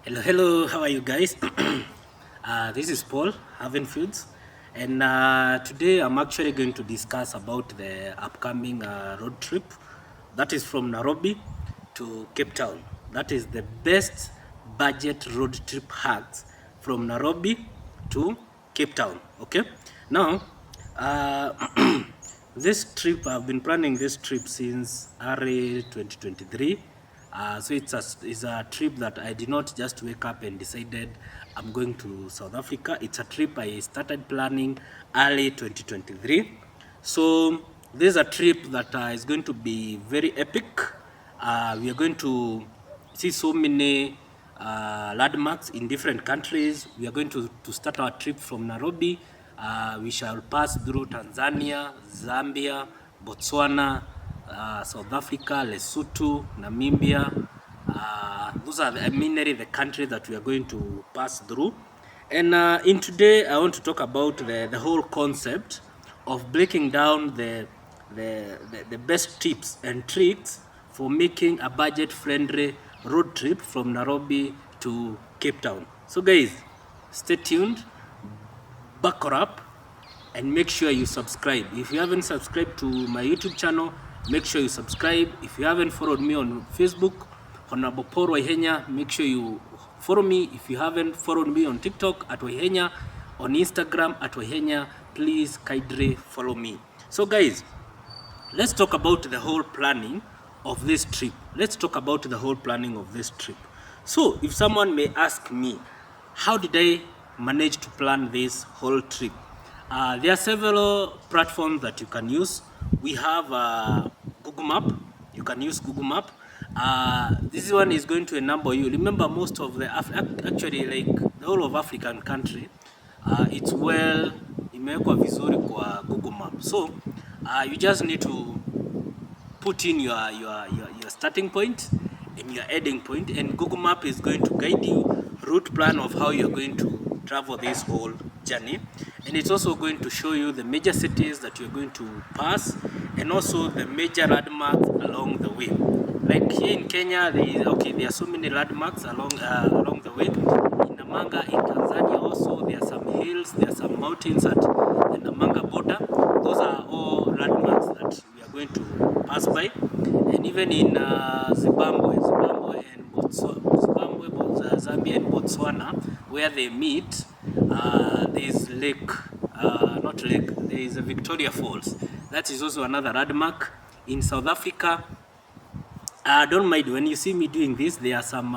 Hello, how are you guys? This is Paul Havenfields, and today I'm actually going to discuss about the upcoming road trip that is from Nairobi to Cape Town. That is the best budget road trip hacks from Nairobi to Cape Town. Okay, now this trip, I've been planning this trip since early 2023. So it's a trip that I did not just wake up and decided I'm going to South Africa. It's a trip I started planning early 2023. So this is a trip that is going to be very epic. We are going to see so many landmarks in different countries. We are going to start our trip from Nairobi. We shall pass through Tanzania, Zambia, Botswana, South Africa, Lesotho, Namibia. Those are mainly the countries that we are going to pass through. And in today, I want to talk about the whole concept of breaking down the best tips and tricks for making a budget-friendly road trip from Nairobi to Cape Town. So guys, stay tuned, buckle up, and make sure you subscribe. If you haven't subscribed to my YouTube channel, make sure you subscribe. If you haven't followed me on Facebook, Honorable Paul Waihenya, make sure you follow me. If you haven't followed me on TikTok at Waihenya, on Instagram at Waihenya, please kindly follow me. So guys, let's talk about the whole planning of this trip. Let's talk about the whole planning of this trip. So if someone may ask me, how did I manage to plan this whole trip? There are several platforms that you can use. We have Google Map. You can use Google Map. This one is going to enable you. Remember, most of the actually like the whole of African country, it's well imewekwa vizuri kwa Google Map. So you just need to put in your starting point and your ending point, and Google Map is going to guide you route plan of how you're going to travel this whole journey. And it's also going to show you the major cities that you're going to pass, and also the major landmarks along the way. Like here in Kenya, there are so many landmarks along the way. In Namanga, in Tanzania also, there are some hills, there are some mountains at the Namanga border. Those are all landmarks that we are going to pass by. And even in Zimbabwe and Zambia and Botswana, where they meet, there is there is a Victoria Falls. That is also another landmark. In South Africa, don't mind when you see me doing this, there are some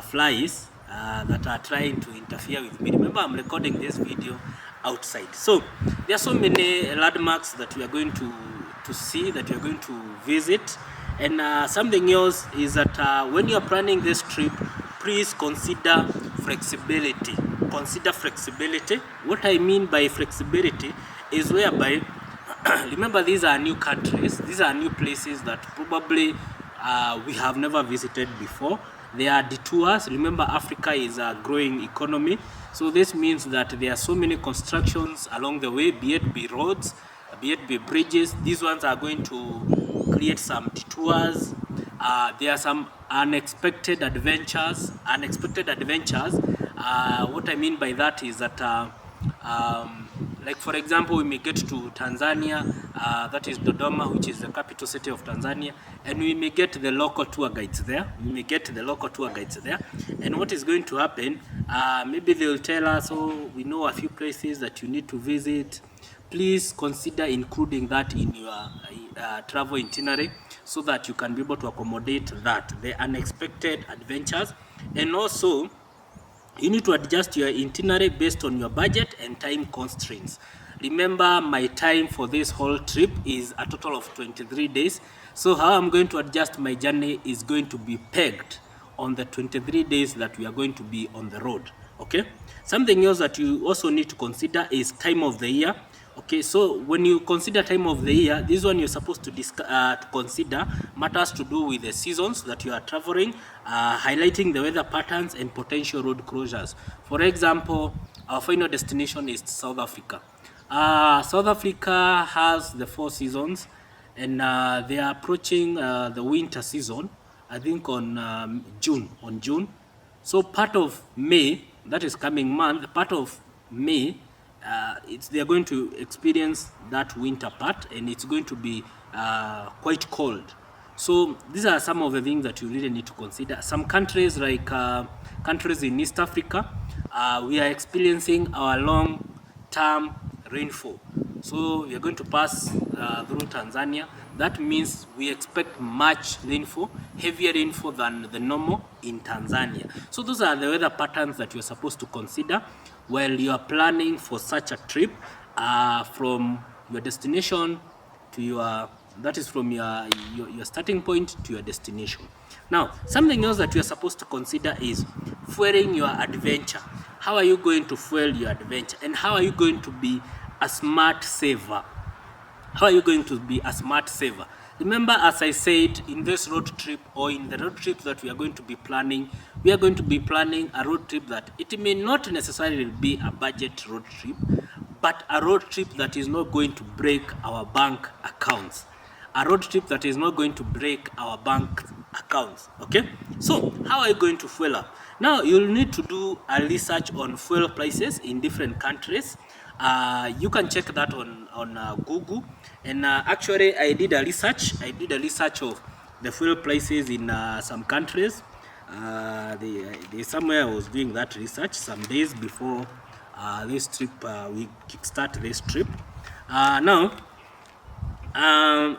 flies that are trying to interfere with me. Remember, I'm recording this video outside. So there are so many landmarks that we are going to see, that we are going to visit. And something else is that when you are planning this trip, please consider flexibility. Consider flexibility. What I mean by flexibility is whereby remember, these are new countries, these are new places that probably we have never visited before. There are detours. Remember, Africa is a growing economy, so this means that there are so many constructions along the way, be it be roads, be it be bridges. These ones are going to create some detours. There are some unexpected adventures. What I mean by that is that like for example, we may get to Tanzania, that is Dodoma, which is the capital city of Tanzania, and we may get the local tour guides there. And what is going to happen, maybe they will tell us, oh, we know a few places that you need to visit. Please consider including that in your travel itinerary, so that you can be able to accommodate that, the unexpected adventures. And also, you need to adjust your itinerary based on your budget and time constraints. Remember, my time for this whole trip is a total of 23 days. So how I'm going to adjust my journey is going to be pegged on the 23 days that we are going to be on the road. Okay. Something else that you also need to consider is time of the year. Okay, so when you consider time of the year, this one you're supposed to consider matters to do with the seasons that you are traveling, highlighting the weather patterns and potential road closures. For example, our final destination is South Africa. South Africa has the 4 seasons, and they are approaching the winter season, I think on June. So part of May, that is coming month, part of May, they are going to experience that winter part, and it's going to be quite cold. So these are some of the things that you really need to consider. Some countries, like countries in East Africa, we are experiencing our long-term rainfall. So we are going to pass through Tanzania. That means we expect much rainfall, heavier rainfall than the normal in Tanzania. So those are the weather patterns that you're supposed to consider while you are planning for such a trip from your destination to your, that is from your starting point to your destination. Now, something else that you are supposed to consider is fueling your adventure. How are you going to fuel your adventure, and how are you going to be a smart saver? How are you going to be a smart saver? Remember, as I said, in this road trip, or in the road trip that we are going to be planning, we are going to be planning a road trip that it may not necessarily be a budget road trip, but a road trip that is not going to break our bank accounts. A road trip that is not going to break our bank accounts. Okay, so how are you going to fuel up? Now you'll need to do a research on fuel prices in different countries. You can check that on Google, and actually I did a research of the fuel prices in some countries. Somewhere I was doing that research some days before this trip, we kickstart this trip. Now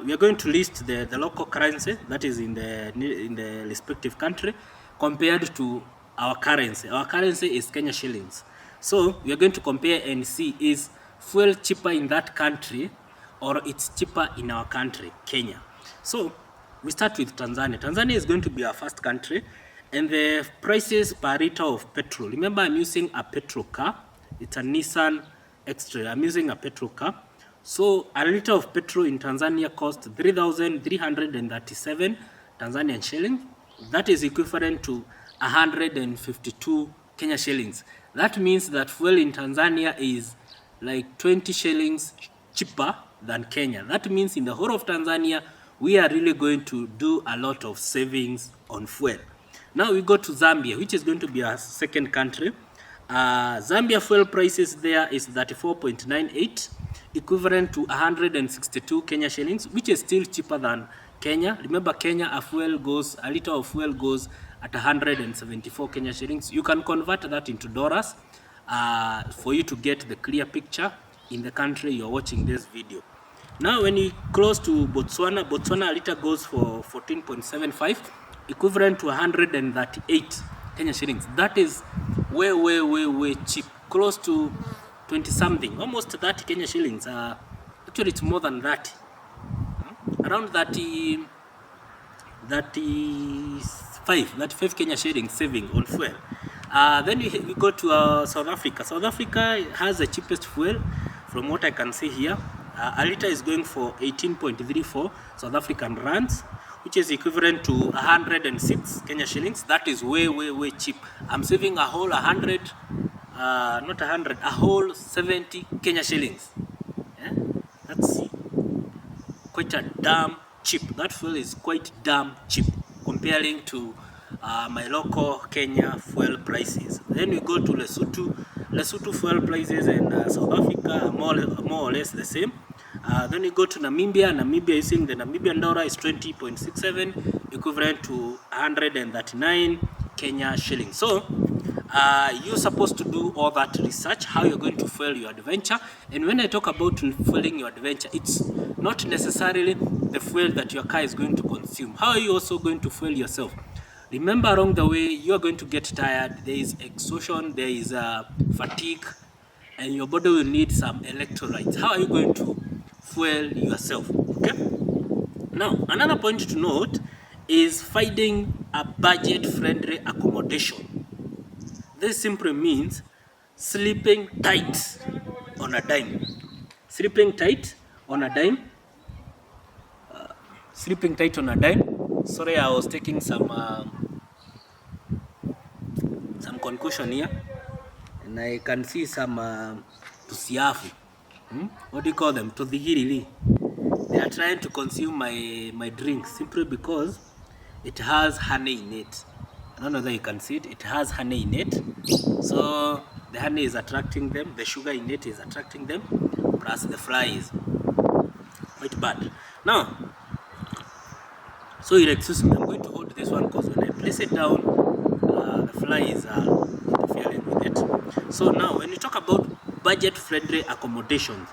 we are going to list the local currency that is in the respective country compared to our currency. Our currency is Kenya shillings. So we are going to compare and see, is fuel cheaper in that country or it's cheaper in our country, Kenya. So we start with Tanzania. Tanzania is going to be our first country, and the prices per liter of petrol. Remember, I'm using a petrol car. It's a Nissan X-Trail. I'm using a petrol car. So a liter of petrol in Tanzania costs 3,337 Tanzanian shillings. That is equivalent to 152 Kenya shillings. That means that fuel in Tanzania is like 20 shillings cheaper than Kenya. That means in the whole of Tanzania, we are really going to do a lot of savings on fuel. Now we go to Zambia, which is going to be our second country. Zambia fuel prices there is 34.98, equivalent to 162 Kenya shillings, which is still cheaper than Kenya. Remember, Kenya, a liter of fuel goes at 174 Kenya shillings. You can convert that into dollars for you to get the clear picture in the country you're watching this video. Now when you close to Botswana, a liter goes for 14.75, equivalent to 138 Kenya shillings. That is way cheap, close to 20 something, almost 30 Kenya shillings. Actually it's more than that, around 35 Kenya shillings saving on fuel. Then we go to South Africa. South Africa has the cheapest fuel from what I can see here. A liter is going for 18.34 South African rands, which is equivalent to 106 Kenya shillings. That is way cheap. I'm saving a whole 100, not 100, a whole 70 Kenya shillings. Yeah? That's quite a damn cheap. That fuel is quite damn cheap comparing to my local Kenya fuel prices. Then we go to Lesotho. Lesotho fuel prices in South Africa are more or less the same. Then we go to Namibia. Namibia, using the Namibian dollar, is 20.67, equivalent to 139 Kenya shillings. So you're supposed to do all that research, how you're going to fuel your adventure. And when I talk about fueling your adventure, it's not necessarily the fuel that your car is going to consume. How are you also going to fuel yourself? Remember, along the way, you are going to get tired. There is exhaustion, there is fatigue, and your body will need some electrolytes. How are you going to fuel yourself? Okay. Now, another point to note is finding a budget-friendly accommodation. This simply means sleeping tight on a dime. Sleeping tight on a dime. Sleeping tight on a dime. Sorry, I was taking some concussion here, and I can see some tusiafu. What do you call them? Tudhigirili. They are trying to consume my drink simply because it has honey in it. I don't know whether you can see it. It has honey in it. So the honey is attracting them. The sugar in it is attracting them. Plus the fly is quite bad. Now, so you're excuse me, I'm going to hold this one because when I place it down, the fly is interfering with it. So now, when you talk about budget-friendly accommodations,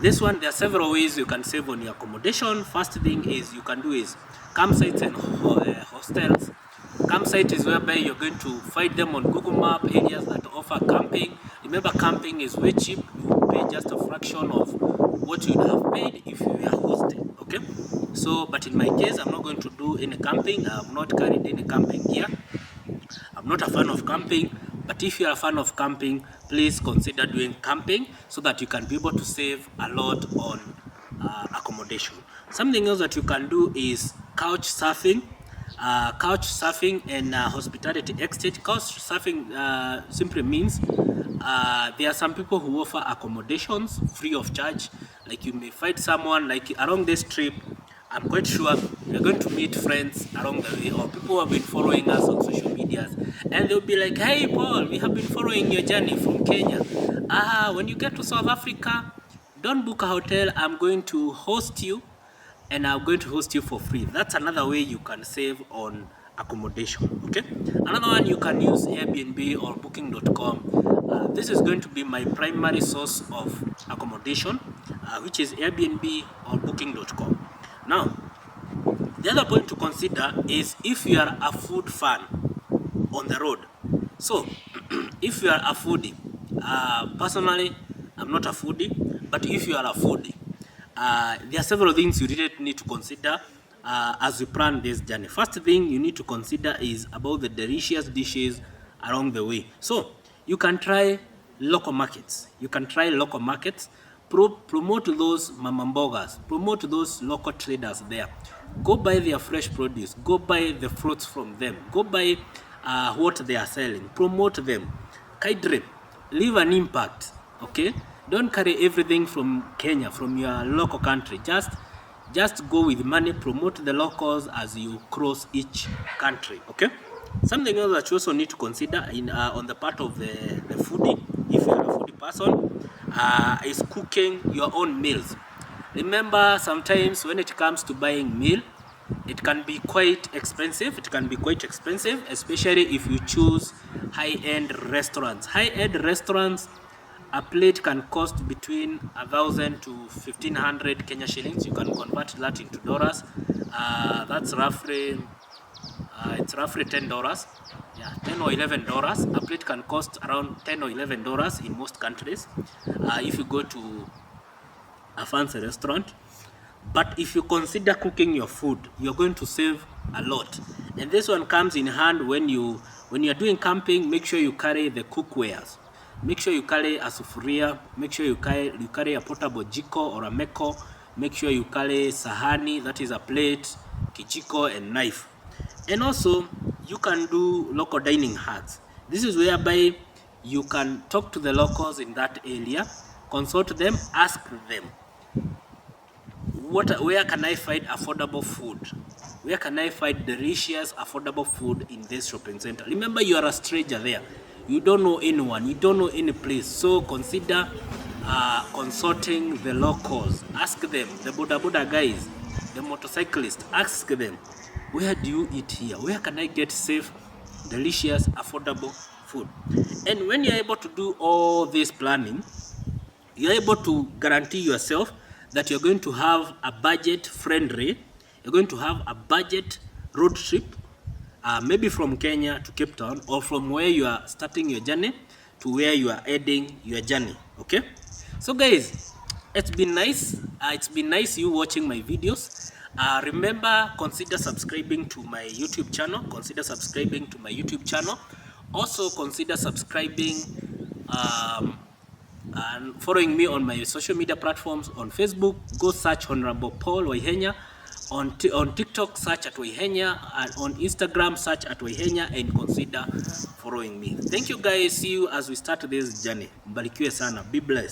this one, there are several ways you can save on your accommodation. First thing is you can do is campsites and hostels. Campsite is whereby you're going to find them on Google Map, areas that offer camping. Remember, camping is very cheap. You pay just a fraction of what you would have paid if you were hosted. Okay, so but in my case, I'm not going to do any camping. I'm not carried any camping gear. I'm not a fan of camping, but if you're a fan of camping, please consider doing camping so that you can be able to save a lot on accommodation. Something else that you can do is couch surfing. Couch surfing and hospitality exchange. Couch surfing simply means there are some people who offer accommodations free of charge. Like you may find someone like along this trip. I'm quite sure you're going to meet friends along the way or people who have been following us on social medias, and they'll be like, hey Paul, we have been following your journey from Kenya. When you get to South Africa, don't book a hotel. I'm going to host you, and I'm going to host you for free. That's another way you can save on accommodation. Okay, another one, you can use Airbnb or booking.com. This is going to be my primary source of accommodation, which is Airbnb or booking.com. Now, the other point to consider is if you are a food fan on the road. So, if you are a foodie, personally, I'm not a foodie, but if you are a foodie, there are several things you really need to consider as you plan this journey. First thing you need to consider is about the delicious dishes along the way. So, you can try local markets. You can try local markets. Promote those mama mbogas, promote those local traders there. Go buy their fresh produce, go buy the fruits from them, go buy what they are selling, promote them. Kaidre, leave an impact, okay? Don't carry everything from Kenya, from your local country. Just go with money, promote the locals as you cross each country, okay? Something else that you also need to consider in on the part of the foodie, if you are a foodie person, is cooking your own meals. Remember, sometimes when it comes to buying meal, it can be quite expensive. It can be quite expensive, especially if you choose high-end restaurants. High-end restaurants, a plate can cost between 1,000 to 1,500 Kenya shillings. You can convert that into dollars. That's roughly it's roughly $10. Yeah, $10 or $11. A plate can cost around $10 or $11 in most countries if you go to a fancy restaurant. But if you consider cooking your food, you're going to save a lot. And this one comes in hand when you're doing camping. Make sure you carry the cookwares. Make sure you carry a sufuria. Make sure you carry a portable jiko or a meko. Make sure you carry sahani, that is a plate, kijiko, and knife. And also, you can do local dining huts. This is whereby you can talk to the locals in that area, consult them, ask them, where can I find affordable food? Where can I find delicious, affordable food in this shopping center? Remember, you are a stranger there. You don't know anyone. You don't know any place. So consider consulting the locals. Ask them, the Buddha guys, the motorcyclists. Ask them, where do you eat here? Where can I get safe, delicious, affordable food? And when you're able to do all this planning, you're able to guarantee yourself that you're going to have a budget-friendly, you're going to have a budget road trip, maybe from Kenya to Capetown, or from where you are starting your journey to where you are ending your journey, okay? So guys, it's been nice. It's been nice you watching my videos. Remember, consider subscribing to my YouTube channel. Consider subscribing to my YouTube channel. Also, consider subscribing and following me on my social media platforms. On Facebook, go search Honorable Paul Waihenya. On TikTok, search at Waihenya. And on Instagram, search at Waihenya, and consider following me. Thank you guys. See you as we start this journey. Mbarikiwe sana. Be blessed.